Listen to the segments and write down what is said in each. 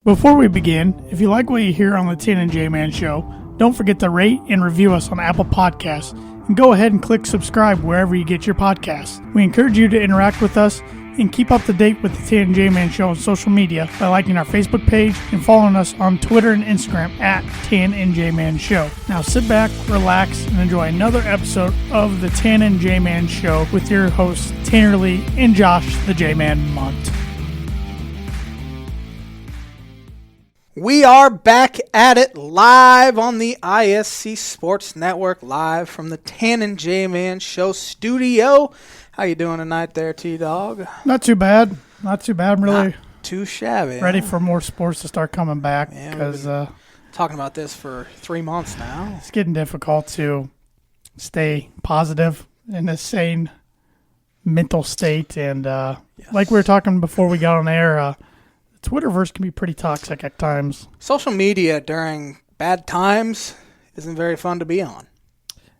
Before we begin, if you like what you hear on the Tan and J-Man Show, don't forget to rate and review us on Apple Podcasts, and go ahead and click subscribe wherever you get your podcasts. We encourage you to interact with us and keep up to date with the Tan and J-Man Show on social media by liking our Facebook page and following us on Twitter and Instagram at Tan and J-Man Show. Now sit back, relax, and enjoy another episode of the Tan and J-Man Show with your hosts Tanner Lee and Josh the J-Man Munt. We are back at it live on the ISC Sports Network, live from the Tan and J-Man Show studio. How you doing tonight there, T-Dog? Not too bad. I'm really not too shabby. Ready for more sports to start coming back because talking about this for 3 months now. It's getting difficult to stay positive in a sane mental state, and Yes. Like we were talking before we got on air, Twitterverse can be pretty toxic at times. Social media during bad times isn't very fun to be on.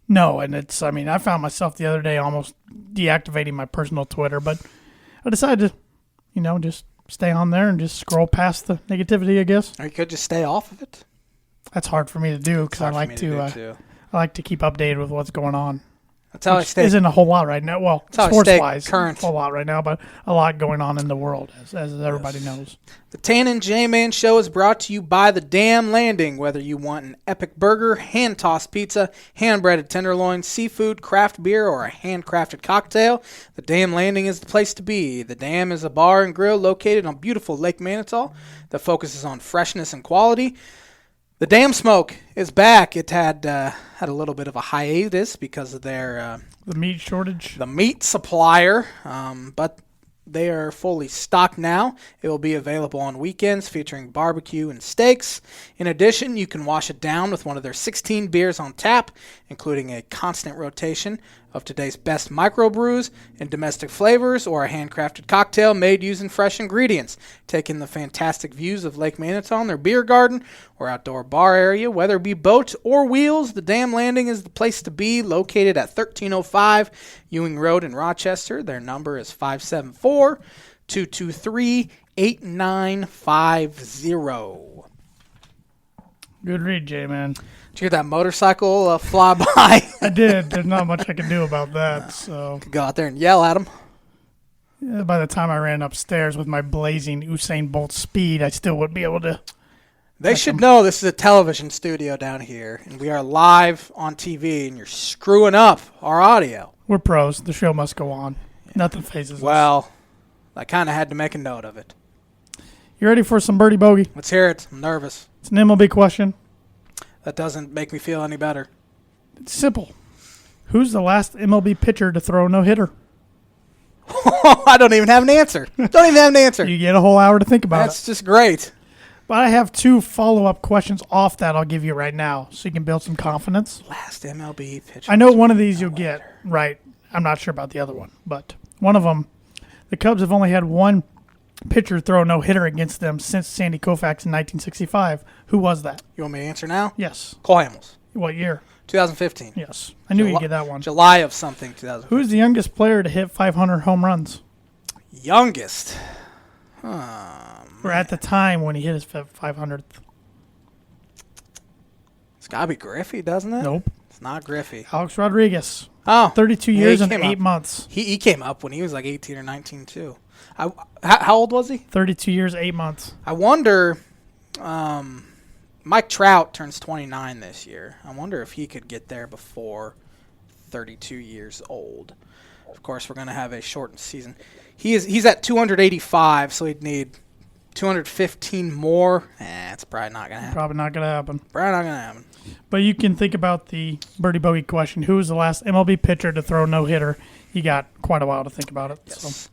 No, and I found myself the other day almost deactivating my personal Twitter, but I decided to, just stay on there and just scroll past the negativity, I guess. Or you could just stay off of it. That's hard for me to do because I like to keep updated with what's going on. That's how I stay. Isn't a whole lot right now. Well, sports-wise, current. A whole lot right now, but a lot going on in the world, as everybody knows. The Tan and J-Man Show is brought to you by The Dam Landing. Whether you want an epic burger, hand-tossed pizza, hand-breaded tenderloin, seafood, craft beer, or a handcrafted cocktail, The Dam Landing is the place to be. The Dam is a bar and grill located on beautiful Lake Manitou that focuses on freshness and quality. The Dam Smoke is back. It had a little bit of a hiatus because of their the meat shortage, the meat supplier, but they are fully stocked now. It will be available on weekends featuring barbecue and steaks. In addition, you can wash it down with one of their 16 beers on tap, including a constant rotation of today's best micro brews and domestic flavors, or a handcrafted cocktail made using fresh ingredients. Take in the fantastic views of Lake Manitou in their beer garden or outdoor bar area. Whether it be boat or wheels, the Dam Landing is the place to be, located at 1305 Ewing Road in Rochester. Their number is 574-223-8950. Good read, J-Man. Did you hear that motorcycle fly by? I did. There's not much I can do about that. So could go out there and yell at him. Yeah, by the time I ran upstairs with my blazing Usain Bolt speed, I still wouldn't be able to. They should know this is a television studio down here, and we are live on TV, and you're screwing up our audio. We're pros. The show must go on. Yeah. Nothing phases us. Well, I kind of had to make a note of it. You ready for some birdie bogey? Let's hear it. I'm nervous. It's an MLB question. That doesn't make me feel any better. It's simple. Who's the last MLB pitcher to throw a no-hitter? I don't even have an answer. You get a whole hour to think about it. That's just great. But I have 2 follow-up questions off that I'll give you right now so you can build some confidence. Last MLB pitcher. I know one of these you'll get right. I'm not sure about the other one. But one of them, the Cubs have only had one pitcher throw a no-hitter against them since Sandy Koufax in 1965. Who was that? You want me to answer now? Yes. Cole Hamels. What year? 2015. Yes. I knew you'd get that one. July of something, 2015. Who's the youngest player to hit 500 home runs? Youngest? Or at the time when he hit his 500th. It's got to be Griffey, doesn't it? Nope. It's not Griffey. Alex Rodriguez. Oh. 32 years and 8 months. He came up when he was like 18 or 19, too. How old was he? 32 years, 8 months. I wonder, Mike Trout turns 29 this year. I wonder if he could get there before 32 years old. Of course, we're going to have a shortened season. He's at 285, so he'd need 215 more. It's probably not going to happen. Probably not going to happen. But you can think about the birdie bogey question. Who was the last MLB pitcher to throw no hitter? You got quite a while to think about it. Yes. So.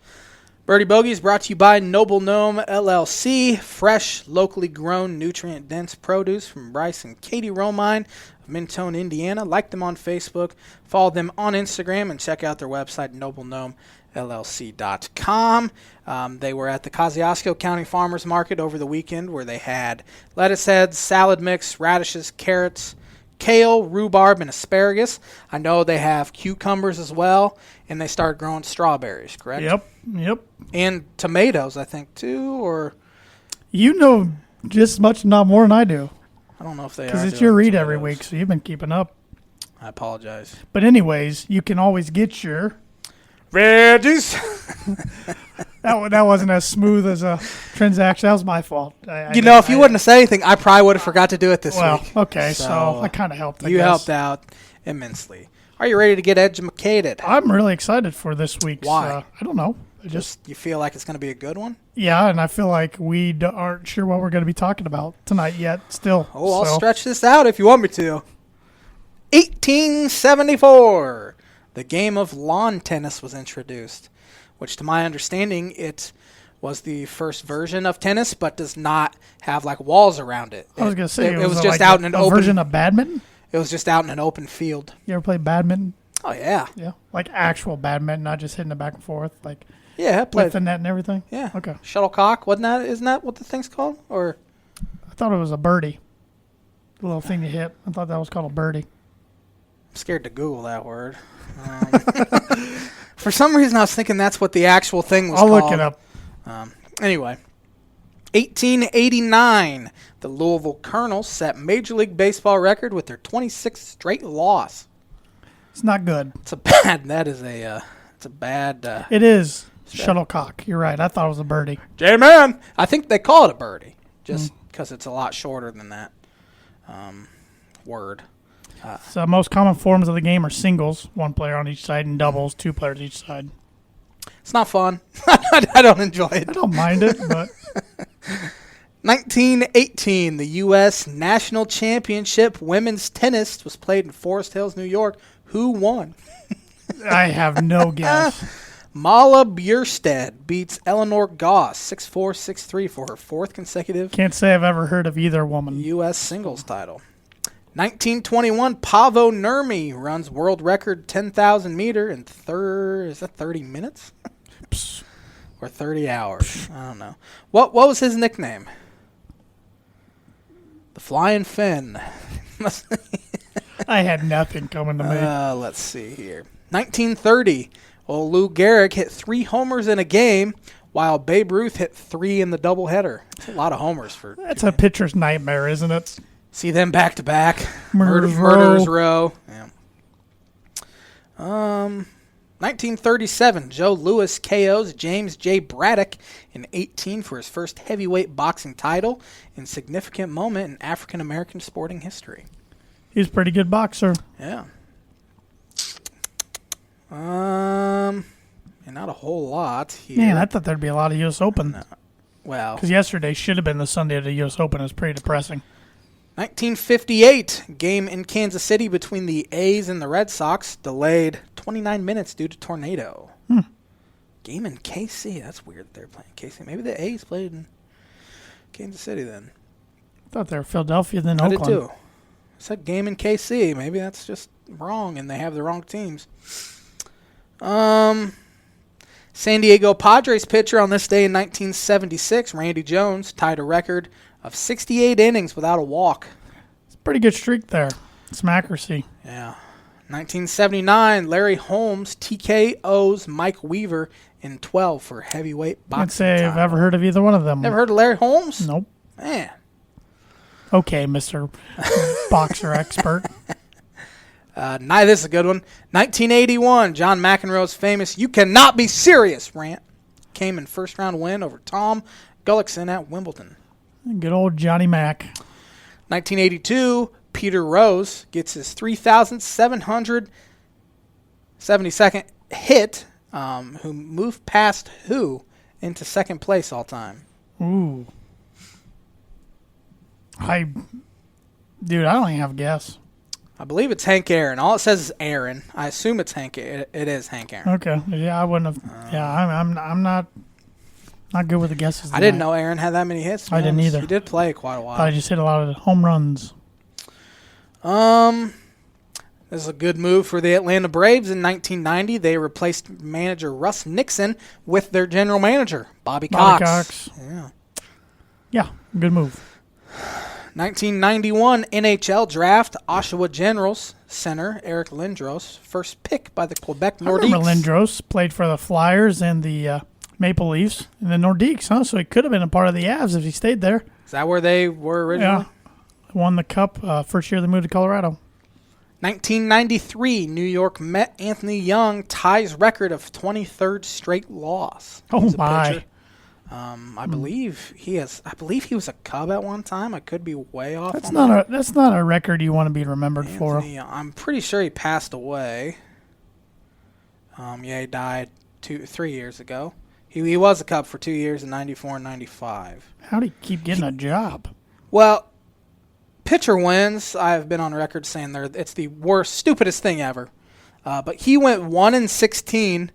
Birdie Bogey is brought to you by Noble Gnome LLC. Fresh, locally grown, nutrient-dense produce from Bryce and Katie Romine of Mentone, Indiana. Like them on Facebook. Follow them on Instagram and check out their website, noblegnomellc.com. They were at the Kosciuszko County Farmers Market over the weekend where they had lettuce heads, salad mix, radishes, carrots, kale, rhubarb, and asparagus. I know they have cucumbers as well, and they started growing strawberries, correct? Yep. And tomatoes, I think, too, or... You know just as much, not more than I do. I don't know if they are. Because it's your read every week, so you've been keeping up. I apologize. But anyways, you can always get your veggies. That wasn't as smooth as a transaction. That was my fault. If you wouldn't have said anything, I probably would have forgot to do it this week. Okay, so I kind of helped. You helped out immensely. Are you ready to get educated? I'm really excited for this week's. Why? I don't know. You feel like it's going to be a good one? Yeah, and I feel like we aren't sure what we're going to be talking about tonight yet still. I'll stretch this out if you want me to. 1874, the game of lawn tennis was introduced, which to my understanding, it was the first version of tennis, but does not have like walls around it. I was going to say, it was just out in an open version of badminton? It was just out in an open field. You ever played badminton? Oh, yeah. Yeah, like actual badminton, not just hitting it back and forth, like... Yeah, with the net and everything? Yeah. Okay. Shuttlecock, isn't that what the thing's called? Or I thought it was a birdie. The little thing you hit. I thought that was called a birdie. I'm scared to Google that word. For some reason, I was thinking that's what the actual thing was called. I'll look it up. Anyway, 1889, the Louisville Colonels set Major League Baseball record with their 26th straight loss. It's not good. It's a bad. It is. Shuttlecock. You're right. I thought it was a birdie. J-Man. I think they call it a birdie just because it's a lot shorter than that word. So most common forms of the game are singles, one player on each side, and doubles, two players each side. It's not fun. I don't enjoy it. I don't mind it, but... 1918, the U.S. National Championship women's tennis was played in Forest Hills, New York. Who won? I have no guess. Mala Bjurstead beats Eleanor Goss 6-4, 6-3 for her fourth consecutive. Can't say I've ever heard of either woman. U.S. singles title. 1921, Paavo Nurmi runs world record 10,000 meter in 30 minutes? Or 30 hours? I don't know. What was his nickname? The Flying Finn. I had nothing coming to me. Let's see here. 1930, Lou Gehrig hit 3 homers in a game, while Babe Ruth hit 3 in the doubleheader. That's a lot of homers for. That's a pitcher's nightmare, isn't it? See them back to back. Murderers Row. Yeah. 1937, Joe Louis KOs James J. Braddock in 18 for his first heavyweight boxing title in significant moment in African American sporting history. He's a pretty good boxer. Yeah. And not a whole lot here. Man, I thought there'd be a lot of U.S. Open. No. Well, because yesterday should have been the Sunday of the U.S. Open. It was pretty depressing. 1958, game in Kansas City between the A's and the Red Sox delayed 29 minutes due to tornado. Game in KC. That's weird that they're playing KC. Maybe the A's played in Kansas City then. I thought they were Philadelphia, then I Oakland. did too. I said game in KC. Maybe that's just wrong and they have the wrong teams. San Diego Padres pitcher on this day in 1976, Randy Jones, tied a record of 68 innings without a walk. It's a pretty good streak there. Some accuracy. Yeah. 1979, Larry Holmes TKOs Mike Weaver in 12 for heavyweight boxing. I'd say title. I've ever heard of either one of them. Never heard of Larry Holmes? Nope. Man. Okay, Mr. Boxer expert. This is a good one. 1981, John McEnroe's famous "You Cannot Be Serious" rant came in first round win over Tom Gullickson at Wimbledon. Good old Johnny Mac. 1982, Peter Rose gets his 3,772nd hit, who moved past who into second place all time. Ooh. I don't even have a guess. I believe it's Hank Aaron. All it says is Aaron. I assume it's Hank. It is Hank Aaron. Okay. Yeah, I wouldn't have. I'm not good with the guesses tonight. I didn't know Aaron had that many hits. I didn't either. He did play quite a while. I just hit a lot of home runs. This is a good move for the Atlanta Braves. In 1990, they replaced manager Russ Nixon with their general manager, Bobby Cox. Yeah, good move. 1991 NHL draft, Oshawa Generals center Eric Lindros, first pick by the Quebec Nordiques. I remember Lindros played for the Flyers and the Maple Leafs and the Nordiques, huh? So he could have been a part of the Avs if he stayed there. that where they were originally? Yeah. Won the Cup first year they moved to Colorado. 1993, New York Met Anthony Young ties record of 23rd straight loss. Oh, my. I believe he was a Cub at one time. I could be way off. That's not a record you want to be remembered for. I'm pretty sure he passed away. He died 3 years ago. He was a Cub for 2 years in 94 and 95. How did he keep getting a job? Well, pitcher wins. I've been on record saying it's the worst, stupidest thing ever. But he went 1-16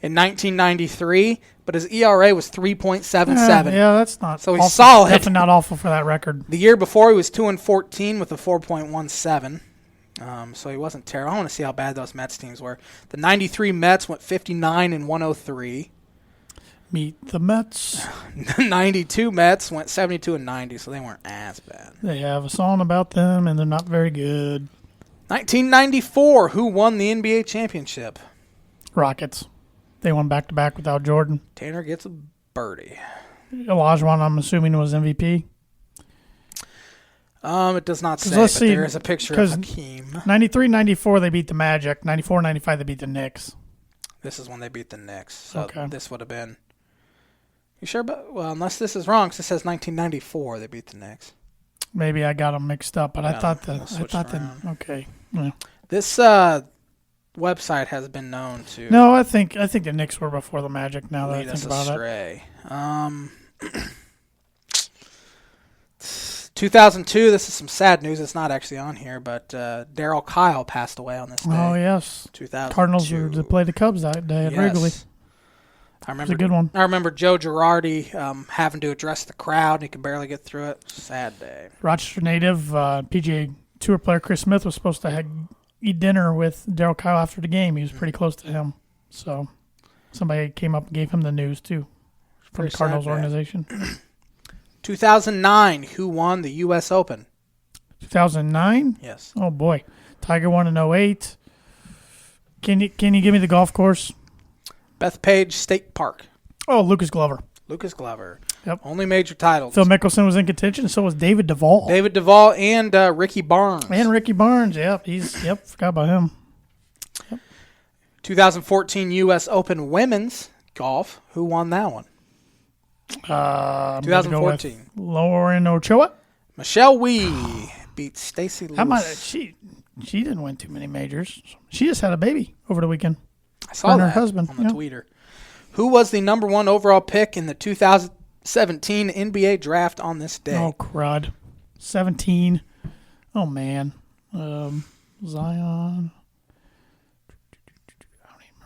in 1993, but his ERA was 3.77. Yeah, that's not. So he's solid. Definitely not awful for that record. The year before, he was 2-14 with a 4.17. So he wasn't terrible. I want to see how bad those Mets teams were. The 93 Mets went 59-103. Meet the Mets. The 92 Mets went 72-90, so they weren't as bad. They have a song about them, and they're not very good. 1994, who won the NBA championship? Rockets. They won back-to-back without Jordan. Tanner gets a birdie. Olajuwon, I'm assuming, was MVP. It does not say, but there is a picture of Hakeem. 93-94, they beat the Magic. 94-95, they beat the Knicks. This is when they beat the Knicks. So okay. This would have been... You sure? Well, unless this is wrong, because it says 1994 they beat the Knicks. Maybe I got them mixed up, but I thought okay. Yeah. This website has been known to... No, I think the Knicks were before the Magic, now that I think about astray. It. 2002, this is some sad news. It's not actually on here, but Darryl Kyle passed away on this day. Oh, yes. 2002. Cardinals were to play the Cubs that day at Wrigley. I remember, it's a good one. I remember Joe Girardi having to address the crowd, and he could barely get through it. Sad day. Rochester native PGA Tour player Chris Smith was supposed to eat dinner with Darryl Kyle after the game. He was pretty close to him. So somebody came up and gave him the news, too, from the Cardinals organization. 2009, who won the U.S. Open? 2009? Yes. Oh, boy. Tiger won in 08. Can you give me the golf course? Bethpage State Park. Oh, Lucas Glover. Lucas Glover. Yep. Only major titles. Phil Mickelson was in contention, and so was David Duval. David Duval and Ricky Barnes. And Ricky Barnes, yep. Forgot about him. Yep. 2014 U.S. Open Women's Golf. Who won that one? 2014. Lauren Ochoa. Michelle Wee beat Stacy Lewis. She didn't win too many majors. She just had a baby over the weekend. I saw that her husband on the tweeter. Who was the number one overall pick in the 2017 NBA draft on this day? Oh, crud. 17. Oh, man. Zion.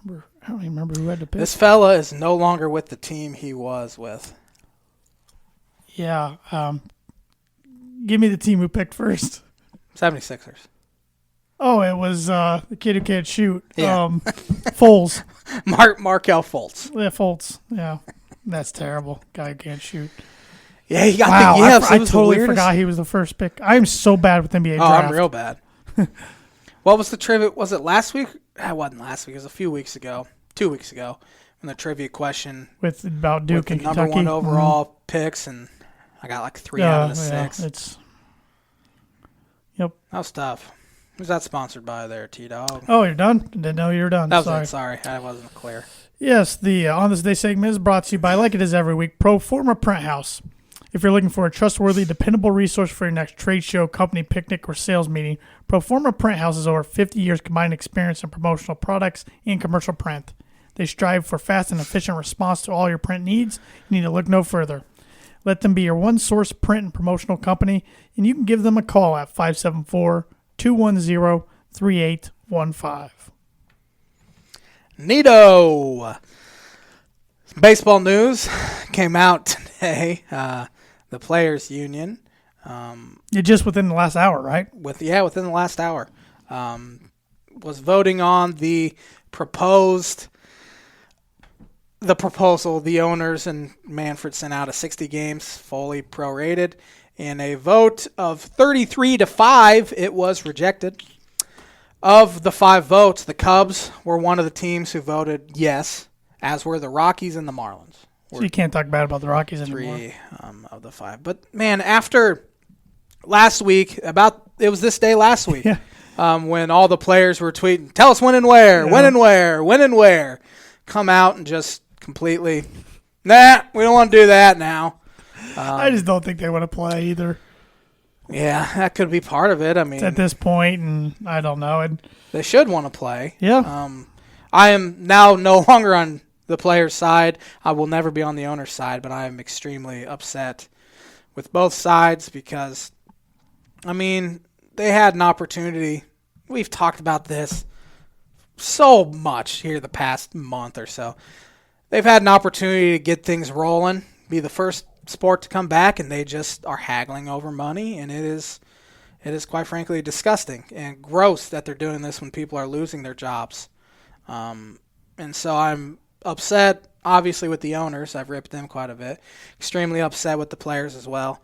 I don't even remember who had to pick. This fella is no longer with the team he was with. Yeah. Give me the team who picked first. 76ers. Oh, it was the kid who can't shoot. Yeah. Foles. Markelle Fultz. Yeah, Fultz. Yeah. That's terrible. Guy who can't shoot. Yeah, he got the yips. I totally forgot he was the first pick. I'm so bad with NBA draft. I'm real bad. What was the trivia? Was it last week? It wasn't last week. It was a few weeks ago. 2 weeks ago. When the trivia question. About Duke and Kentucky. Number one overall picks, and I got like 3 out of the 6. Yep. That was tough. Who's that sponsored by there, T-Dog? Oh, you're done? Didn't know you were done. That was it. Sorry. I wasn't clear. Yes, the On This Day segment is brought to you by, like it is every week, Proforma Print House. If you're looking for a trustworthy, dependable resource for your next trade show, company picnic, or sales meeting, Proforma Print House has over 50 years combined experience in promotional products and commercial print. They strive for fast and efficient response to all your print needs. You need to look no further. Let them be your one-source print and promotional company, and you can give them a call at 574-210-3815. Neato! Baseball news came out today. The Players Union. Just within the last hour, right? Within the last hour. Was voting on the proposal. The owners and Manfred sent out a 60 games, fully prorated. In a vote of 33-5, it was rejected. Of the 5 votes, the Cubs were one of the teams who voted yes, as were the Rockies and the Marlins. So you can't talk bad about the Rockies anymore. 3 of the 5. But, man, after last week, it was this day last week, when all the players were tweeting, tell us when and where, when and where, when and where. Come out and just completely, nah, we don't want to do that now. I just don't think they want to play either. Yeah, that could be part of it. I mean, it's at this point, and I don't know. And they should want to play. Yeah. I am now no longer on the player's side. I will never be on the owner's side, but I am extremely upset with both sides because, I mean, they had an opportunity. We've talked about this so much here the past month or so. They've had an opportunity to get things rolling, be the first sport to come back, and they just are haggling over money, and it is quite frankly disgusting and gross that they're doing this when people are losing their jobs. And so I'm upset, obviously, with the owners. I've ripped them quite a bit. Extremely upset with the players as well.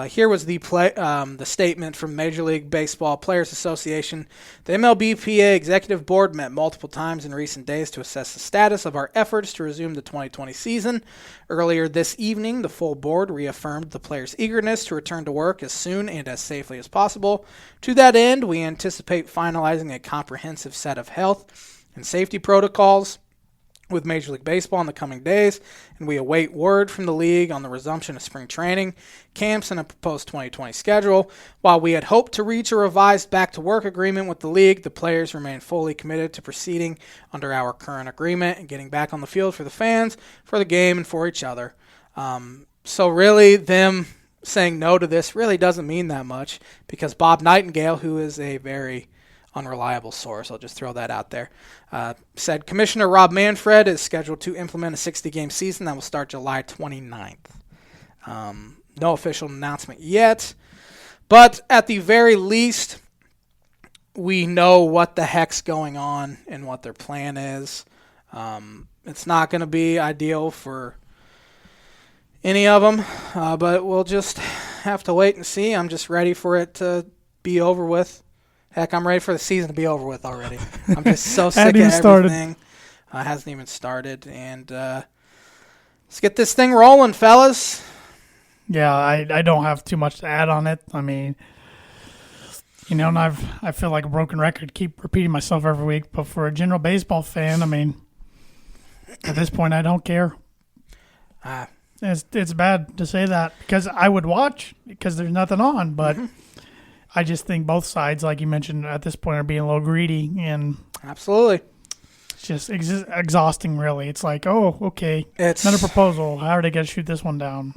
Here was the statement from Major League Baseball Players Association. The MLBPA Executive Board met multiple times in recent days to assess the status of our efforts to resume the 2020 season. Earlier this evening, the full board reaffirmed the players' eagerness to return to work as soon and as safely as possible. To that end, we anticipate finalizing a comprehensive set of health and safety protocols with Major League Baseball in the coming days, and we await word from the league on the resumption of spring training, camps, and a proposed 2020 schedule. While we had hoped to reach a revised back-to-work agreement with the league, the players remain fully committed to proceeding under our current agreement and getting back on the field for the fans, for the game, and for each other. So really, them saying no to this really doesn't mean that much because Bob Nightingale, who is a very unreliable source, I'll just throw that out there, said Commissioner Rob Manfred is scheduled to implement a 60-game season that will start July 29th. No official announcement yet, but at the very least, we know what the heck's going on and what their plan is. It's not going to be ideal for any of them, but we'll just have to wait and see. I'm just ready for it to be over with. Heck, I'm ready for the season to be over with already. I'm just so sick of everything. Hasn't even started. And let's get this thing rolling, fellas. Yeah, I don't have too much to add on it. I mean, and I feel like a broken record, keep repeating myself every week. But for a general baseball fan, I mean, at this point, I don't care. It's bad to say that because I would watch because there's nothing on, but I just think both sides, like you mentioned, at this point are being a little greedy, and absolutely, it's just exhausting. Really, it's like, oh, okay, it's another proposal. How are they going to shoot this one down?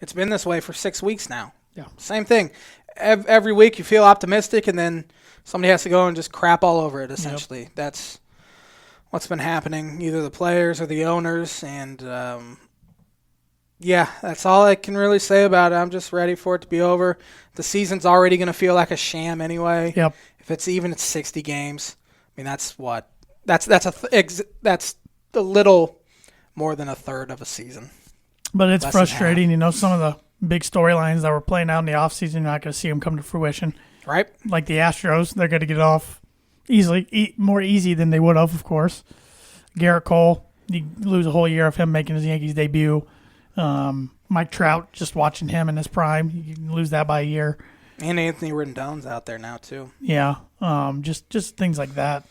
It's been this way for 6 weeks now. Yeah, same thing. Every week you feel optimistic, and then somebody has to go and just crap all over it. Essentially, That's what's been happening. Either the players or the owners, and yeah, that's all I can really say about it. I'm just ready for it to be over. The season's already going to feel like a sham anyway. Yep. If it's 60 games, I mean that's a little more than a third of a season. But it's frustrating, some of the big storylines that were playing out in the offseason, you're not going to see them come to fruition. Right. Like the Astros, they're going to get off easily, more easy than they would have, of course. Garrett Cole, you lose a whole year of him making his Yankees debut. Mike Trout, just watching him in his prime, you can lose that by a year. And Anthony Rendon's out there now too. Yeah, just things like that.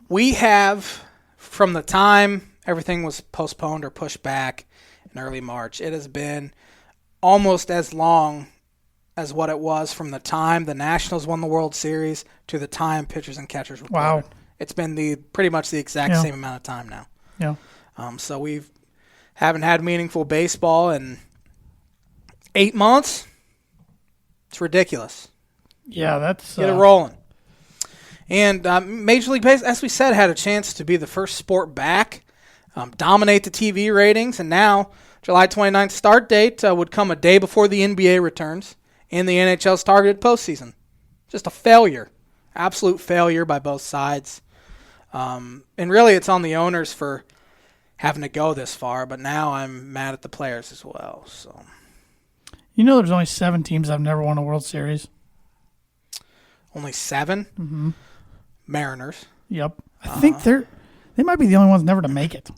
We have, from the time everything was postponed or pushed back in early March, it has been almost as long as what it was from the time the Nationals won the World Series to the time pitchers and catchers reported. Wow. It's been pretty much the exact same amount of time now. Yeah. So we haven't had meaningful baseball in 8 months. It's ridiculous. Yeah, that's... Get it rolling. And Major League Baseball, as we said, had a chance to be the first sport back, dominate the TV ratings, and now July 29th start date would come a day before the NBA returns and the NHL's targeted postseason. Just a failure. Absolute failure by both sides. And really it's on the owners for having to go this far, but now I'm mad at the players as well. So, there's only 7 teams that have never won a World Series. Only 7? Mm-hmm. Mariners. Yep. I think they might be the only ones never to make it.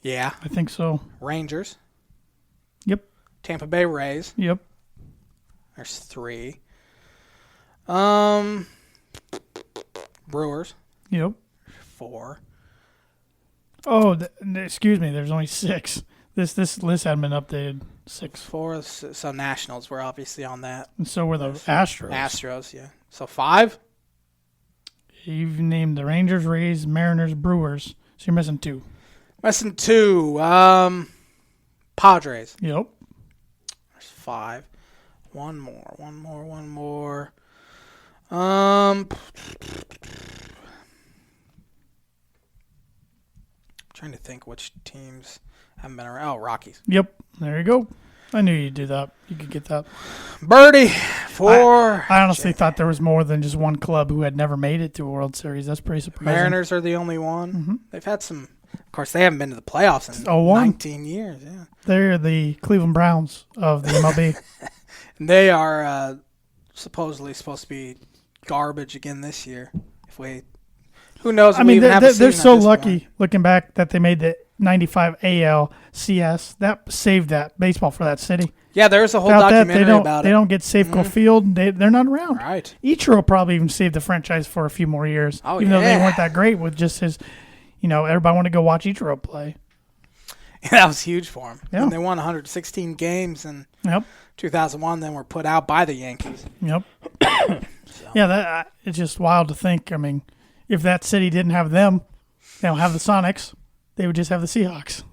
Yeah. I think so. Rangers. Yep. Tampa Bay Rays. Yep. There's 3. Brewers. Yep. 4. Oh, excuse me. There's only 6. This list hadn't been updated. 6. 4. So Nationals were obviously on that. And so were the Astros. Astros, yeah. So 5. You've named the Rangers, Rays, Mariners, Brewers. So you're missing 2. Missing 2. Padres. Yep. There's 5. One more. Trying to think which teams haven't been around. Oh, Rockies. Yep. There you go. I knew you'd do that. You could get that. Birdie for. I honestly thought there was more than just one club who had never made it to a World Series. That's pretty surprising. Mariners are the only one. Mm-hmm. They've had some. Of course, they haven't been to the playoffs in 19 years. Yeah. They're the Cleveland Browns of the MLB. And they are supposedly supposed to be garbage again this year. Who knows? I mean, they're so lucky looking back that they made the 95 ALCS. That saved that baseball for that city. Yeah, there's a whole Without documentary that, about it. They don't get Safeco Field. They're not around. Right. Ichiro probably even saved the franchise for a few more years. Oh, even though they weren't that great with just his, everybody wanted to go watch Ichiro play. Yeah, that was huge for him. Yeah. And they won 116 games in Yep. 2001, then were put out by the Yankees. Yep. Yeah, it's just wild to think. I mean, if that city didn't have them, they don't have the Sonics, they would just have the Seahawks.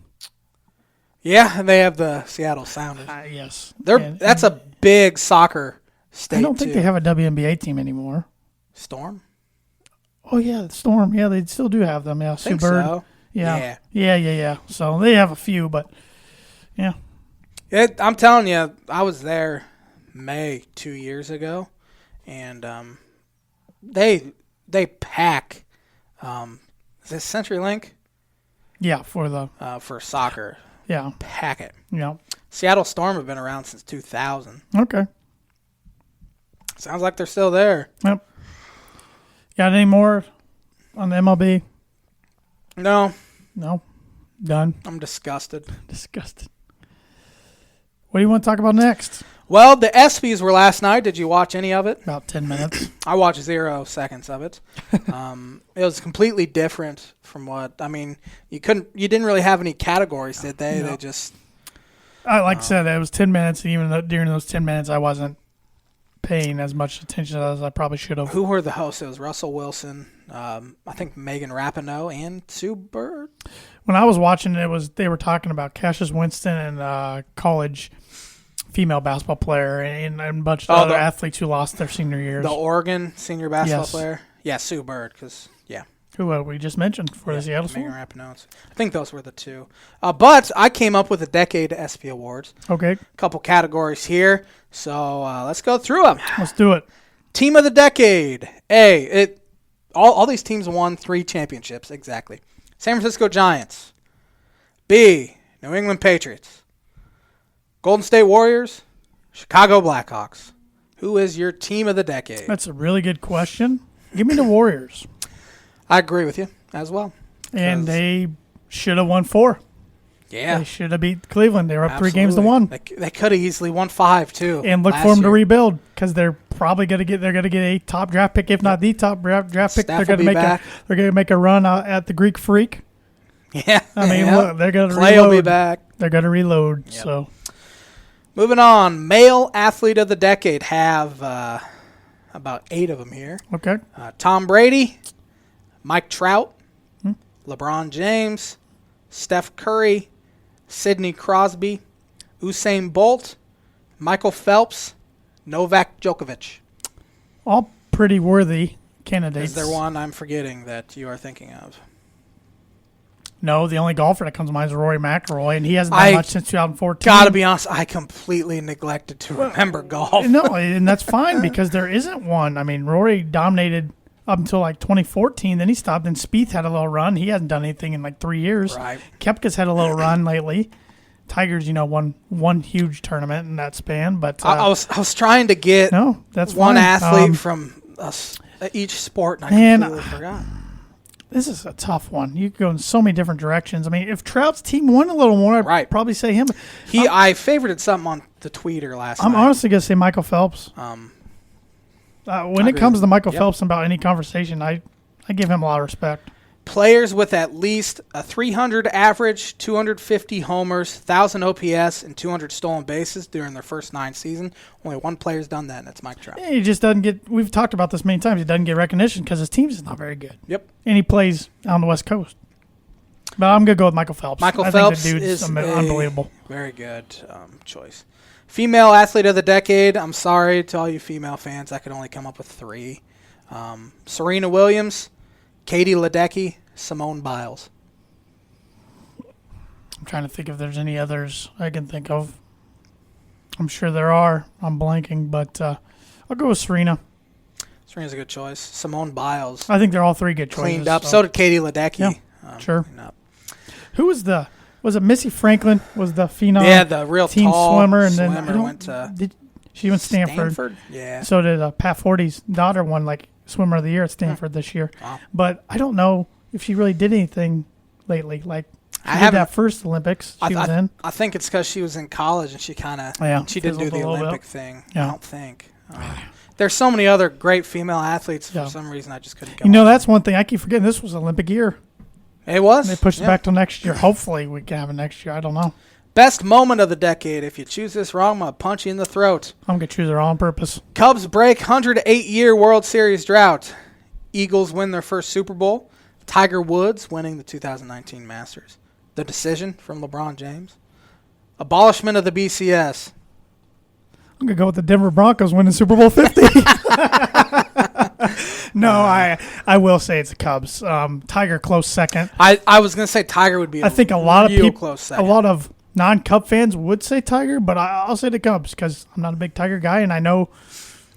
Yeah, and they have the Seattle Sounders. Yes. That's a big soccer state, I don't think they have a WNBA team anymore. Storm? Oh, yeah, the Storm. Yeah, they still do have them. Yeah, I think Sue Bird. so. Yeah. So they have a few, but yeah. I'm telling you, I was there May 2 years ago, and they pack. Is this CenturyLink? Yeah, for soccer. Yeah. Pack it. Yeah. Seattle Storm have been around since 2000. Okay. Sounds like they're still there. Yep. Got any more on the MLB? No. Done. I'm disgusted. What do you want to talk about next? Well, the ESPYs were last night. Did you watch any of it? About 10 minutes. I watched 0 seconds of it. It was completely different from what you didn't really have any categories, did they? No. They just I said, it was 10 minutes, and even during those 10 minutes, I wasn't paying as much attention as I probably should have. Who were the hosts? It was Russell Wilson, I think Megan Rapinoe, and Sue Bird. When I was watching it, they were talking about Cassius Winston and college female basketball player and a bunch of other athletes who lost their senior years. The Oregon senior basketball player? Yeah, Sue Bird, who we just mentioned for the Seattle Storm. Megan Rapinoe. I think those were the two. But I came up with a Decade ESPY Awards. Okay. A couple categories here, so let's go through them. Let's do it. Team of the Decade. All these teams won 3 championships, exactly. San Francisco Giants. B, New England Patriots. Golden State Warriors. Chicago Blackhawks. Who is your team of the decade? That's a really good question. Give me the Warriors. I agree with you as well. And they should have won 4. Yeah. They should have beat Cleveland. They were up 3 games to 1. They could have easily won 5 too. And look for them to rebuild because they're probably going to get a top draft pick, if not the top draft pick. Steph They're going to make a run at the Greek Freak. Yeah. I mean, look, they're going to Clay reload. will be back. They're going to reload. Yep. So, moving on, male athlete of the decade have about 8 of them here. Okay. Tom Brady, Mike Trout, LeBron James, Steph Curry, Sidney Crosby, Usain Bolt, Michael Phelps, Novak Djokovic. All pretty worthy candidates. Is there one I'm forgetting that you are thinking of? No, the only golfer that comes to mind is Rory McIlroy, and he hasn't done much since 2014. Gotta be honest, I completely neglected to remember golf. No, and that's fine because there isn't one. I mean, Rory dominated up until like 2014, then he stopped, and Spieth had a little run. He hasn't done anything in like 3 years. Right. Koepka's had a little run lately. Tigers, won one huge tournament in that span, but I was trying to get that's one fine. athlete from each sport, and I completely forgot. This is a tough one. You could go in so many different directions. I mean, if Trout's team won a little more, I'd probably say him. I favorited something on the tweeter last night. I'm honestly going to say Michael Phelps. When it comes to Michael Phelps about any conversation, I give him a lot of respect. Players with at least a 300 average, 250 homers, 1,000 OPS, and 200 stolen bases during their first 9 seasons. Only one player's done that, and that's Mike Trout. Yeah, he just doesn't get – we've talked about this many times. He doesn't get recognition because his team is not very good. Yep. And he plays on the West Coast. But I'm going to go with Michael Phelps. Michael Phelps think the dude's is unbelievable. Very good choice. Female Athlete of the Decade. I'm sorry to all you female fans. I could only come up with 3. Serena Williams, Katie Ledecky, Simone Biles. I'm trying to think if there's any others I can think of. I'm sure there are. I'm blanking, but I'll go with Serena. Serena's a good choice. Simone Biles. I think they're all 3 good choices. Cleaned up. So did Katie Ledecky. Yeah, sure. Who was was it Missy Franklin was the phenom? Yeah, the real team tall swimmer, and then she went to Stanford. Yeah. So did Pat Forty's daughter won like swimmer of the year at Stanford this year. Wow. But I don't know if she really did anything lately. Like I did that first Olympics she was in. I think it's because she was in college and she kind of she didn't do the Olympic thing. Yeah. I don't think. There's so many other great female athletes. For some reason, I just couldn't go. That's one thing I keep forgetting. This was Olympic year. It was. And they pushed it back till next year. Hopefully, we can have it next year. I don't know. Best moment of the decade. If you choose this wrong, I'm going to punch you in the throat. I'm going to choose it wrong on purpose. Cubs break 108-year World Series drought. Eagles win their first Super Bowl. Tiger Woods winning the 2019 Masters. The decision from LeBron James. Abolishment of the BCS. I'm going to go with the Denver Broncos winning Super Bowl 50. No, I will say it's the Cubs. Tiger close second. I was going to say Tiger would be. I think a lot of people, close second. A lot of non-Cub fans would say Tiger, but I'll say the Cubs because I'm not a big Tiger guy, and I know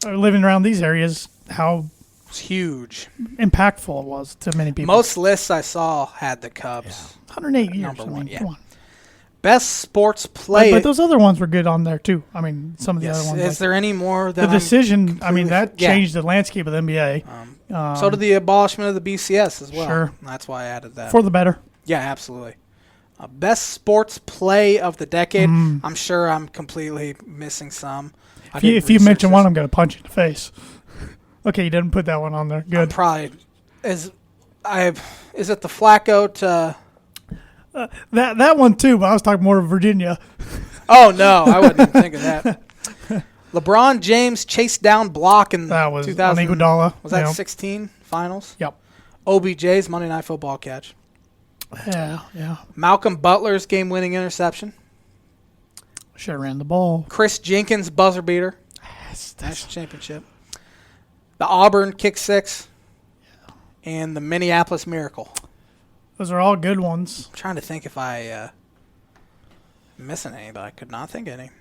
living around these areas how huge, impactful it was to many people. Most lists I saw had the Cubs. 108 years. Number one. Come on. Best sports play. But those other ones were good on there, too. I mean, some of the other ones. Is there any more? The decision, that changed the landscape of the NBA. So did the abolishment of the BCS as well. Sure. That's why I added that. For the better. Yeah, absolutely. Best sports play of the decade. I'm sure I'm completely missing some. If you mention one, I'm going to punch you in the face. Okay, you didn't put that one on there. Good. Is it the Flacco to... that one too, but I was talking more of Virginia. Oh no, I wouldn't even think of that. LeBron James chased down block in that was 2000. Iguodala. Was that 16 finals? Yep. OBJ's Monday Night Football catch. Yeah. Malcolm Butler's game-winning interception. Should have ran the ball. Chris Jenkins buzzer beater. National championship. The Auburn kick six. Yeah. And the Minneapolis Miracle. Those are all good ones. I'm trying to think if I missing any, but I could not think of any.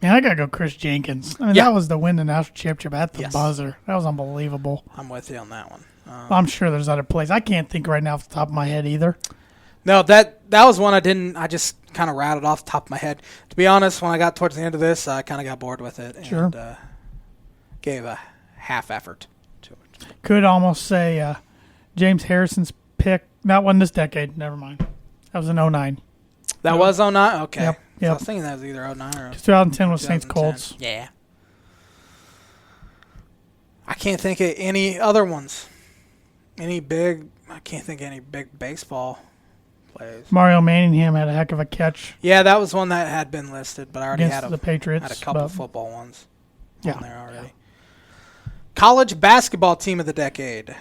Man, I got to go Chris Jenkins. I mean, that was the win the national championship at the buzzer. That was unbelievable. I'm with you on that one. I'm sure there's other plays. I can't think right now off the top of my head either. No, that was one I just kind of rattled off the top of my head. To be honest, when I got towards the end of this, I kind of got bored with it and gave a half effort to it. Could almost say James Harrison's pick. That one this decade. Never mind. That was in 09. That was 09? Okay. Yep. So I was thinking that was either 09 or 2010 was Saints Colts. Yeah. I can't think of any other ones. I can't think of any big baseball plays. Mario Manningham had a heck of a catch. Yeah, that was one that had been listed, but I already had the Patriots, had a couple of football ones on there already. Yeah. College basketball team of the decade.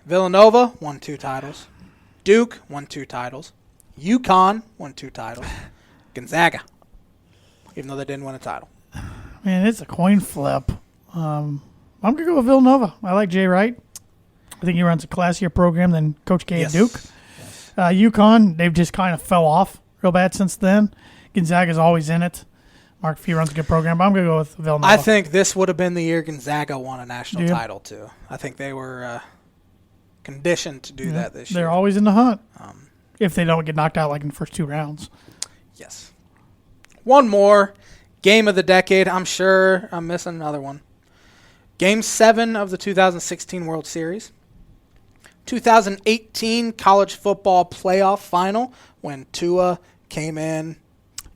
Villanova won 2 titles. Duke won 2 titles. UConn won 2 titles. Gonzaga, even though they didn't win a title. Man, it's a coin flip. I'm going to go with Villanova. I like Jay Wright. I think he runs a classier program than Coach K at Duke. Yes. UConn, they've just kind of fell off real bad since then. Gonzaga's always in it. Mark Fee runs a good program, but I'm going to go with Villanova. I think this would have been the year Gonzaga won a national title, too. I think they were conditioned to do that this year. They're always in the hunt if they don't get knocked out like in the first 2 rounds. Yes. One more. Game of the decade. I'm sure I'm missing another one. Game 7 of the 2016 World Series. 2018 college football playoff final when Tua came in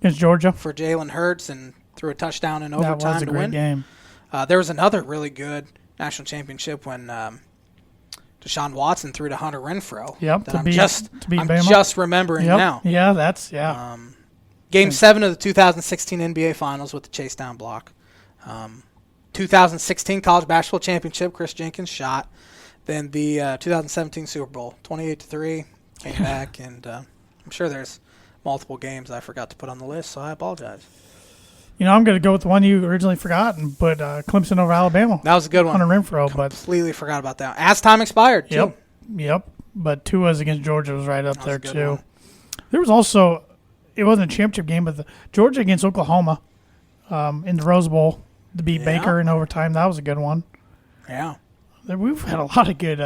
against Georgia for Jalen Hurts and threw a touchdown in that overtime was a to great win. game. There was another really good national championship when Deshaun Watson threw to Hunter Renfrow. Yep, I'm just remembering yep. now. Yeah, that's yeah. Game 7 of the 2016 NBA Finals with the chase down block. 2016 college basketball championship, Chris Jenkins shot. Then the 2017 Super Bowl, 28-3, came back, and I'm sure there's multiple games I forgot to put on the list, so I apologize. I'm going to go with the one you originally forgot and put Clemson over Alabama. That was a good one. Hunter Renfrow, completely forgot about that. As time expired, too. Yep. But Tua's against Georgia was right up there, too. One. There was also, it wasn't a championship game, but the Georgia against Oklahoma in the Rose Bowl to beat Baker in overtime. That was a good one. Yeah. We've had a lot of good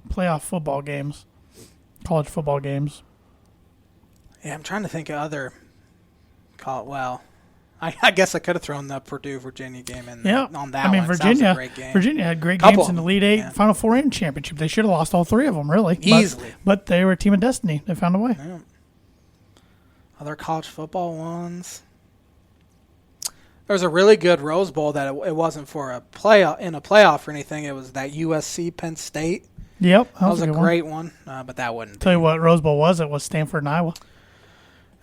playoff football games, college football games. Yeah, I'm trying to think of other I guess I could have thrown the Purdue-Virginia game in on that one. Virginia, that was a great game. Virginia had great games in the Elite Eight, Final Four, and championship. They should have lost all three of them, really. Easily. But they were a team of destiny. They found a way. Yeah. Other college football ones. There was a really good Rose Bowl that it wasn't for a playoff or anything. It was that USC Penn State. Yep. That was a great one, but that wouldn't Tell you what Rose Bowl was. It was Stanford and Iowa.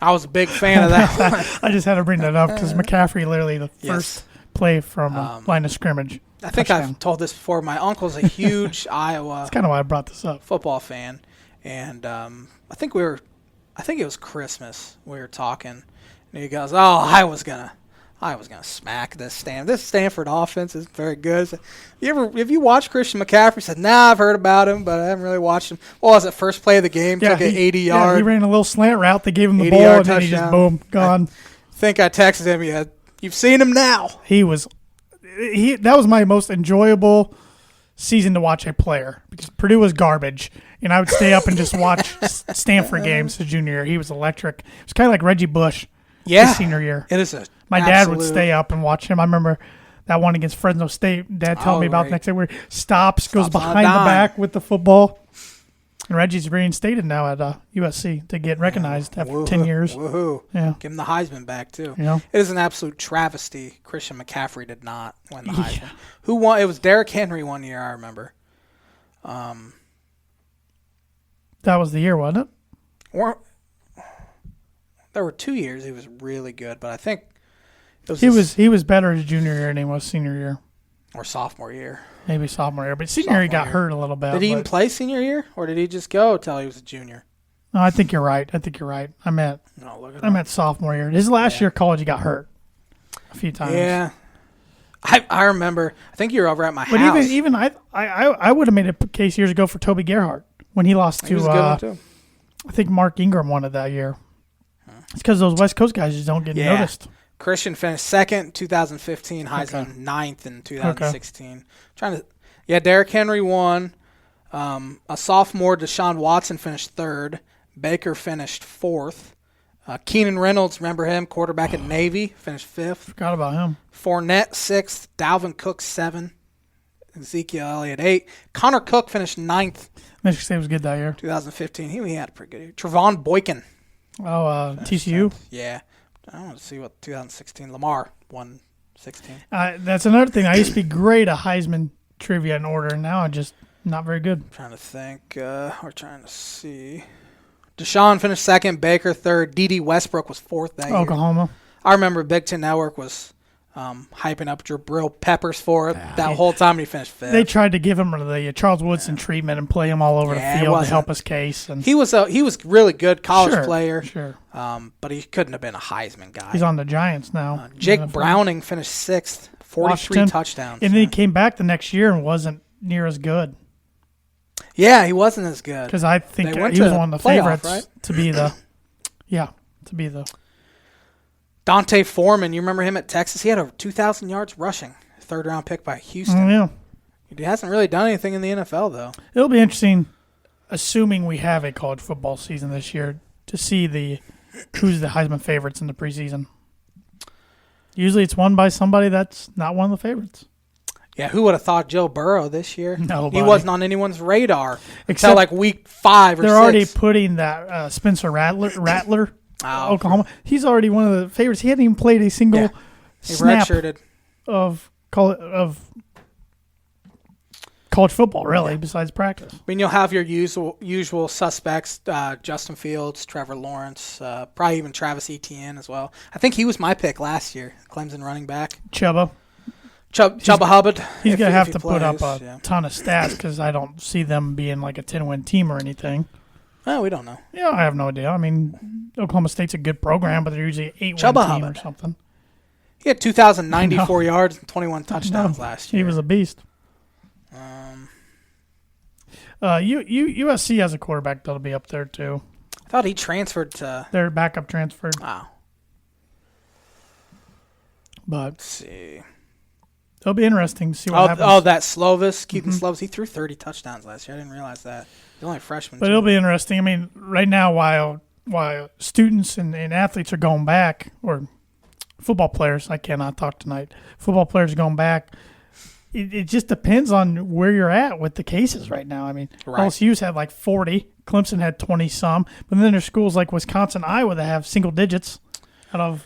I was a big fan of that one. I just had to bring that up because McCaffrey literally the first play from line of scrimmage. I think I've told this before. My uncle's a huge Iowa. That's kind of why I brought this up. Football fan, and I think it was Christmas. We were talking, and he goes, "Oh, I was gonna smack this Stanford offense is very good." So, have you watched Christian McCaffrey? He said, "Nah, I've heard about him, but I haven't really watched him." What was it? First play of the game, took an 80-yard. Yeah, he ran a little slant route. They gave him the ball, and then he just boom, gone. I think I texted him. You've seen him now. That was my most enjoyable season to watch a player because Purdue was garbage, and I would stay up and just watch Stanford games his junior year. He was electric. It was kind of like Reggie Bush. His senior year. It is My dad would stay up and watch him. I remember that one against Fresno State. Dad told me about the next day where he goes behind the back with the football. And Reggie's reinstated now at USC to get recognized after 10 years. Woohoo. Yeah. Give him the Heisman back, too. It is an absolute travesty. Christian McCaffrey did not win the Heisman. Who won? It was Derrick Henry one year, I remember. That was the year, wasn't it? There were 2 years he was really good, but I think he was better his junior year than he was senior year. Or sophomore year. Maybe sophomore year. But senior year he got hurt a little bit. Did he even play senior year, or did he just go until he was a junior? No, I think you're right. I meant sophomore year. His last year of college he got hurt a few times. Yeah. I remember. I think you were over at my house. But even I would have made a case years ago for Toby Gerhardt when he lost to he was a good one too. I think Mark Ingram won it that year. It's because those West Coast guys just don't get noticed. Christian finished second in 2015, Heisman ninth in 2016. Derrick Henry won. A sophomore, Deshaun Watson, finished third. Baker finished fourth. Keenan Reynolds, remember him, quarterback at Navy, finished fifth. Forgot about him. Fournette, sixth. Dalvin Cook, 7. Ezekiel Elliott, 8. Connor Cook finished 9th. Michigan State was good that year. 2015. He had a pretty good year. Trevon Boykin. TCU? Yeah. I want to see what 2016. Lamar won 16. That's another thing. I used to be great at Heisman trivia in order, and now I'm just not very good. I'm trying to think. We're trying to see. Deshaun finished second. Baker third. D.D. Westbrook was fourth that year. Oklahoma. I remember Big Ten Network was hyping up Jabril Peppers for it that whole time, and he finished fifth. They tried to give him the Charles Woodson treatment and play him all over the field to help his case. And he was really good college player. Sure. But he couldn't have been a Heisman guy. He's on the Giants now. Jake Browning finished 6th, 43 Washington, touchdowns. And then he came back the next year and wasn't near as good. Yeah, he wasn't as good. Because I think he was one of the favorites to be the Dante Foreman, you remember him at Texas? He had over 2,000 yards rushing. Third-round pick by Houston. Yeah. He hasn't really done anything in the NFL, though. It'll be interesting, assuming we have a college football season this year, to see who's the Heisman favorites in the preseason. Usually it's won by somebody that's not one of the favorites. Yeah, who would have thought Joe Burrow this year? Nobody. He wasn't on anyone's radar Except until like week 5 or 6. They're already putting that Spencer Rattler Oklahoma. He's already one of the favorites. He hadn't even played a single snap of college football, really, besides practice. I mean, you'll have your usual suspects, Justin Fields, Trevor Lawrence, probably even Travis Etienne as well. I think he was my pick last year, Clemson running back. Chubba Hubbard. He's going to have to put up a ton of stats because I don't see them being like a 10-win team or anything. Oh, we don't know. Yeah, I have no idea. I mean, Oklahoma State's a good program, but they're usually an 8-win team Hubbard. or something. He had 2,094 yards and 21 touchdowns last year. He was a beast. USC has a quarterback that'll be up there, too. I thought he transferred to... Their backup transferred. Wow. But let's see. It'll be interesting to see what happens. Oh, that Slovis, Keaton Slovis, he threw 30 touchdowns last year. I didn't realize that. He's only a freshman. But it'll be interesting. I mean, right now, while students and athletes are going back, or football players, I cannot talk tonight, football players are going back, it just depends on where you're at with the cases right now. I mean, LSU's had like 40, Clemson had 20-some, but then there's schools like Wisconsin, Iowa that have single digits out of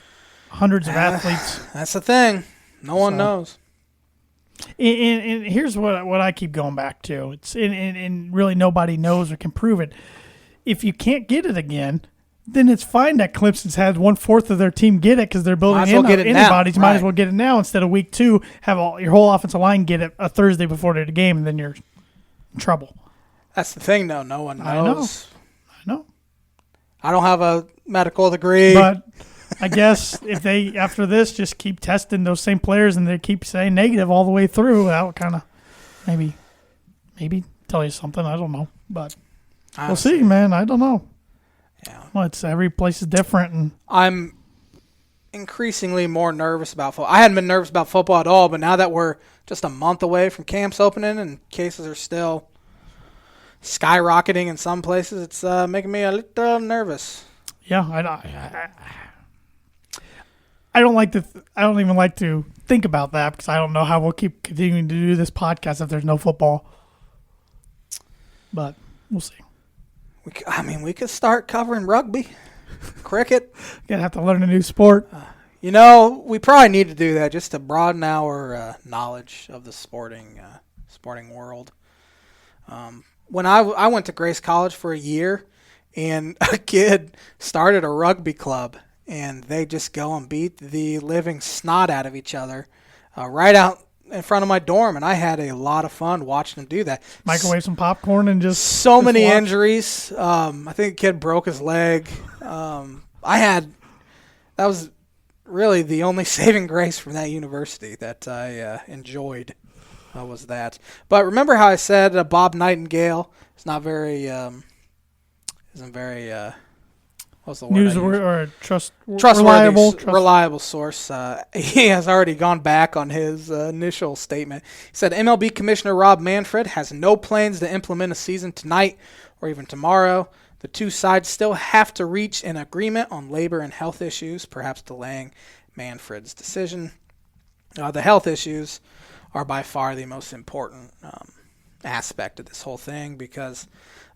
hundreds of athletes. That's the thing. No one knows. And here's what I keep going back to. It's and really nobody knows or can prove it. If you can't get it again, then it's fine that Clemson's had 1/4 of their team get it because they're building antibodies. Might as well get it now instead of week 2. Have your whole offensive line get it a Thursday before the game, and then you're in trouble. That's the thing, though. No one knows. I know. I don't have a medical degree, but I guess if they, after this, just keep testing those same players and they keep saying negative all the way through, that would kind of maybe tell you something. I don't know. But we'll see, man. I don't know. Yeah. Well, every place is different. And I'm increasingly more nervous about football. I hadn't been nervous about football at all, but now that we're just a month away from camps opening and cases are still skyrocketing in some places, it's making me a little nervous. Yeah, I don't even like to think about that because I don't know how we'll keep continuing to do this podcast if there's no football. But we'll see. We could start covering rugby, cricket. Gonna have to learn a new sport. We probably need to do that just to broaden our knowledge of the sporting world. When I went to Grace College for a year, and a kid started a rugby club. And they just go and beat the living snot out of each other right out in front of my dorm. And I had a lot of fun watching them do that. Microwave some popcorn and just many injuries. I think a kid broke his leg. That was really the only saving grace from that university that I enjoyed was that. But remember how I said Bob Nightingale is not very isn't very what's the word? News or reliable source. He has already gone back on his initial statement. He said MLB Commissioner Rob Manfred has no plans to implement a season tonight or even tomorrow. The two sides still have to reach an agreement on labor and health issues, perhaps delaying Manfred's decision. The health issues are by far the most important aspect of this whole thing because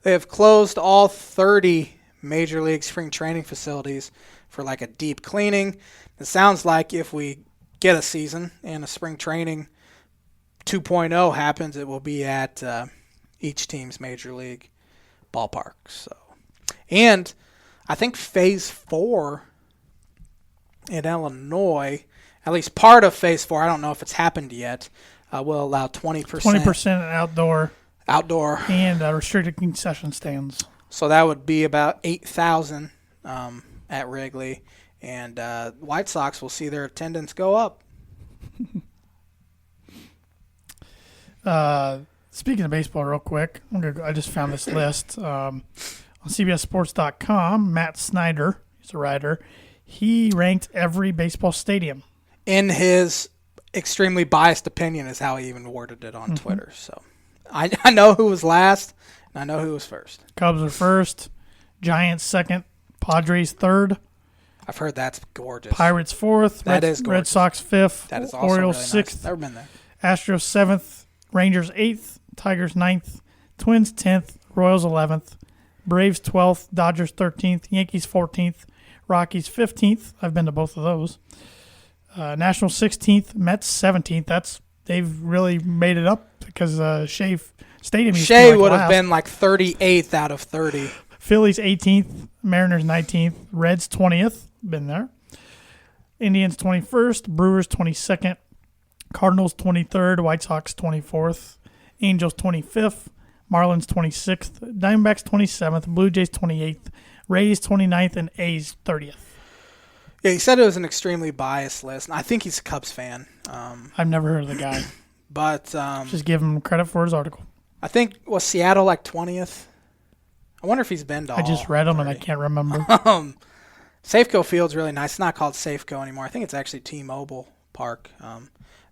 they have closed all 30 Major League spring training facilities for like a deep cleaning. It sounds like if we get a season and a spring training 2.0 happens, it will be at each team's Major League ballpark. So, and I think Phase 4 in Illinois, at least part of Phase 4, I don't know if it's happened yet, will allow 20%. 20% outdoor and restricted concession stands. So that would be about 8,000 at Wrigley, and White Sox will see their attendance go up. Speaking of baseball real quick, I just found this list. On CBSSports.com, Matt Snyder, he's a writer, he ranked every baseball stadium. In his extremely biased opinion is how he even worded it on Twitter. So I know who was last. I know who was first. Cubs are first, Giants second, Padres third. I've heard that's gorgeous. Pirates fourth, That is gorgeous. Red Sox fifth, That is also Orioles really sixth, nice. Never been there. Astros 7th, Rangers 8th, Tigers 9th, Twins 10th, Royals 11th, Braves 12th, Dodgers 13th, Yankees 14th, Rockies 15th. I've been to both of those. Nationals 16th, Mets 17th. They've really made it up because Shea Stadium. Shea would have been like 38th out of 30. Phillies 18th, Mariners 19th, Reds 20th. Been there. Indians 21st, Brewers 22nd, Cardinals 23rd, White Sox 24th, Angels 25th, Marlins 26th, Diamondbacks 27th, Blue Jays 28th, Rays 29th, and A's 30th. Yeah, he said it was an extremely biased list. I think he's a Cubs fan. I've never heard of the guy. But just give him credit for his article. I think, was Seattle like 20th? I wonder if he's been to all I just read them 30. and I can't remember. Safeco Field's really nice. It's not called Safeco anymore. I think it's actually T-Mobile Park.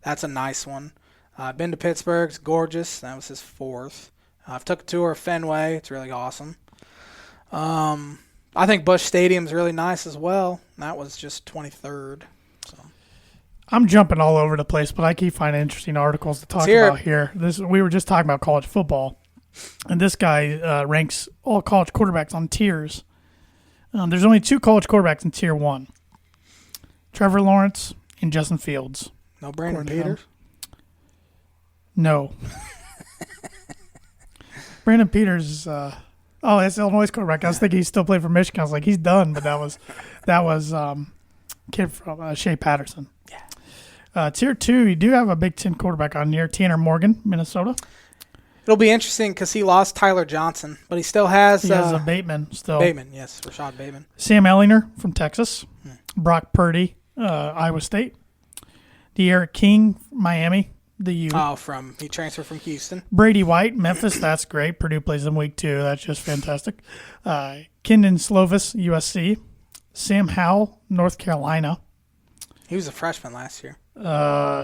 That's a nice one. I've been to Pittsburgh. It's gorgeous. That was his 4th. I've took a tour of Fenway. It's really awesome. I think Busch Stadium's really nice as well. That was just 23rd. So. I'm jumping all over the place, but I keep finding interesting articles to talk about here. We were just talking about college football, and this guy ranks all college quarterbacks on tiers. There's only 2 college quarterbacks in Tier 1. Trevor Lawrence and Justin Fields. No Brandon Peters? No. Brandon Peters, that's Illinois quarterback. I was thinking he still played for Michigan. I was like, he's done, but that was kid from Shea Patterson. Yeah. Tier 2, you do have a Big Ten quarterback on here, Tanner Morgan, Minnesota. It'll be interesting because he lost Tyler Johnson, but he still has... He has a Bateman still. Bateman, yes, Rashad Bateman. Sam Ehlinger from Texas. Brock Purdy, Iowa State. De'Aaron King, Miami, the U. He transferred from Houston. Brady White, Memphis, that's great. Purdue plays them week 2. That's just fantastic. Kendon Slovis, USC. Sam Howell, North Carolina. He was a freshman last year.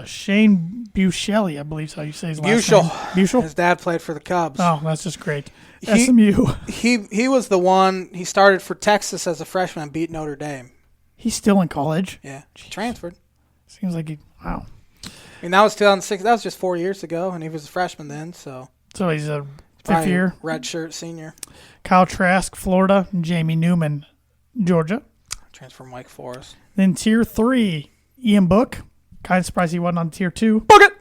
Shane Buechele, I believe is how you say his last name. Buechele? His dad played for the Cubs. Oh, that's just great. SMU. He was the one, he started for Texas as a freshman and beat Notre Dame. He's still in college? Yeah, he transferred. Seems like wow. I mean, that was 2006. That was just 4 years ago, and he was a freshman then, so. So he's a 5th year. Redshirt senior. Kyle Trask, Florida. Jamie Newman, Georgia. Transfer from Wake Forest. Then Tier 3, Ian Book. Kind of surprised he wasn't on Tier 2. Book it!